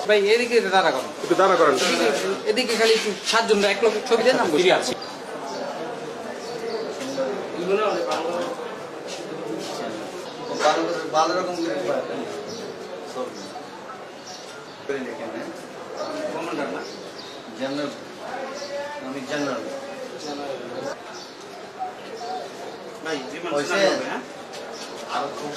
ভাই এদিকে দাঁড়া করেন, একটু দাঁড়া করেন। এদিকে খালি একটু 7 জন এক লোক ছবি দেন, আমি বসে আছি। ভালো রকম জেনারেল, আমি জেনারেল আর খুব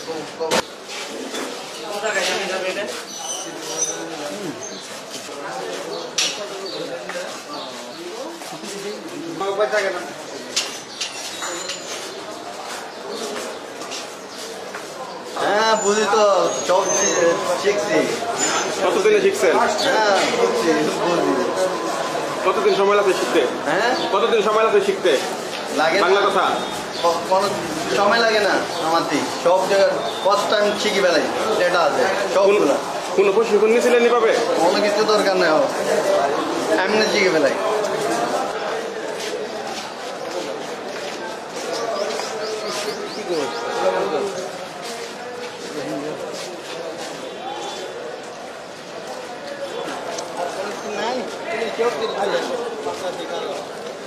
হ্যাঁ বুঝি তো সব শিখছি। কতদিনে শিখছেন? হ্যাঁ বুঝছি বুঝি। কতদিন সময় লাগবে শিখতে? হ্যাঁ কতদিন সময় লাগবে শিখতে লাগে বাংলা কথা? কোনো সময় লাগে না আমার দিক, সব জায়গায় ফার্স্ট টাইম শিখি বেলাই যেটা আছে সবগুলো। কোনো প্রশিক্ষণ নিয়েছিলেন এভাবে? কোনো কিছু দরকার নেই, এমনি শিখে বেলাই।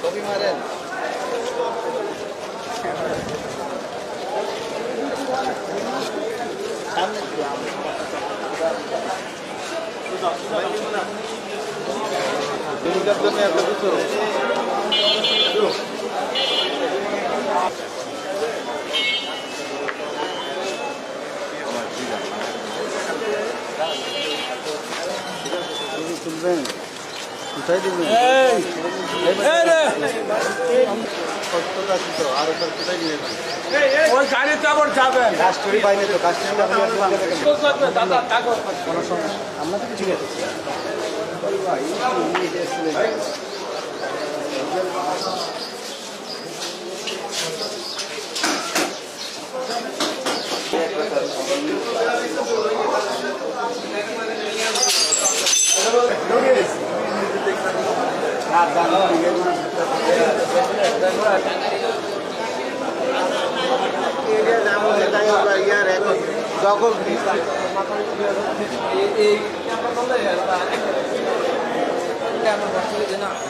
ছবি মারেন তুলবেন, কোথায় দিবেন? আর কোথায় নিয়ে ওই গাড়িতে আবার যাবেন। কাস্টডি পাইনি তো, কাস্টডি কোনো সমস্যা আমরা তো কিছু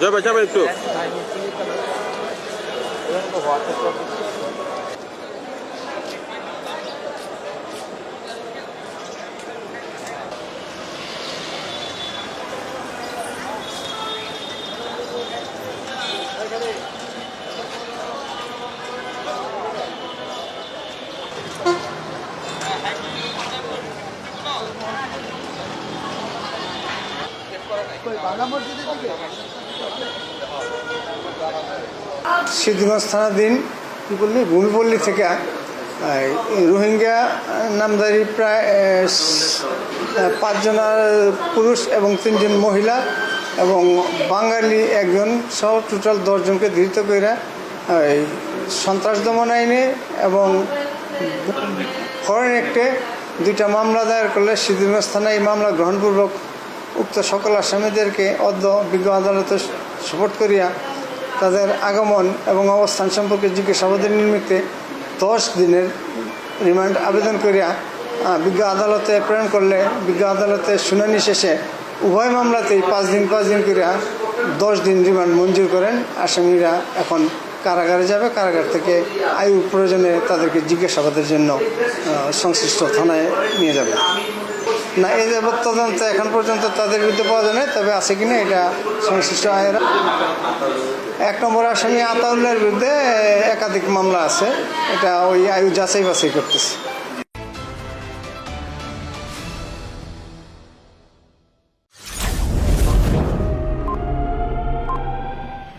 যাবে যাবে একটু সিদ্ধগঞ্জ থানাধীন কী বললি ভূমিপল্লী থেকে রোহিঙ্গা নামধারী প্রায় 5 জন পুরুষ এবং 3 জন মহিলা এবং বাঙালি একজন সহ টোটাল 10 জনকে ধৃত করে সন্ত্রাস দমন আইনে এবং ফরেন অ্যাক্টে 2টা মামলা দায়ের করলে সিদ্ধগঞ্জ থানায় এই মামলা গ্রহণপূর্বক উক্ত সকল আসামিদেরকে অদ্য বিজ্ঞ আদালতে সোপর্দ করিয়া তাদের আগমন এবং অবস্থান সম্পর্কে জিজ্ঞাসাবাদের নিমিত্তে 10 দিনের রিমান্ড আবেদন করিয়া বিজ্ঞ আদালতে প্রেরণ করলে বিজ্ঞ আদালতে শুনানি শেষে উভয় মামলাতেই 5 দিন করিয়া 10 দিন রিমান্ড মঞ্জুর করেন। আসামিরা এখন কারাগারে যাবে, কারাগার থেকে আইন প্রয়োজনে তাদেরকে জিজ্ঞাসাবাদের জন্য সংশ্লিষ্ট থানায় নিয়ে যাবে। না, এই যাবৎ তদন্ত এখন পর্যন্ত তাদের বিরুদ্ধে পাওয়া যায় না, তবে আছে কিনা এটা সংশ্লিষ্ট আয়ের 1 নম্বর আসামি আতাউল্লাহর বিরুদ্ধে একাধিক মামলা আছে, এটা ওই আয়ু যাচাই বাছাই করতেছে।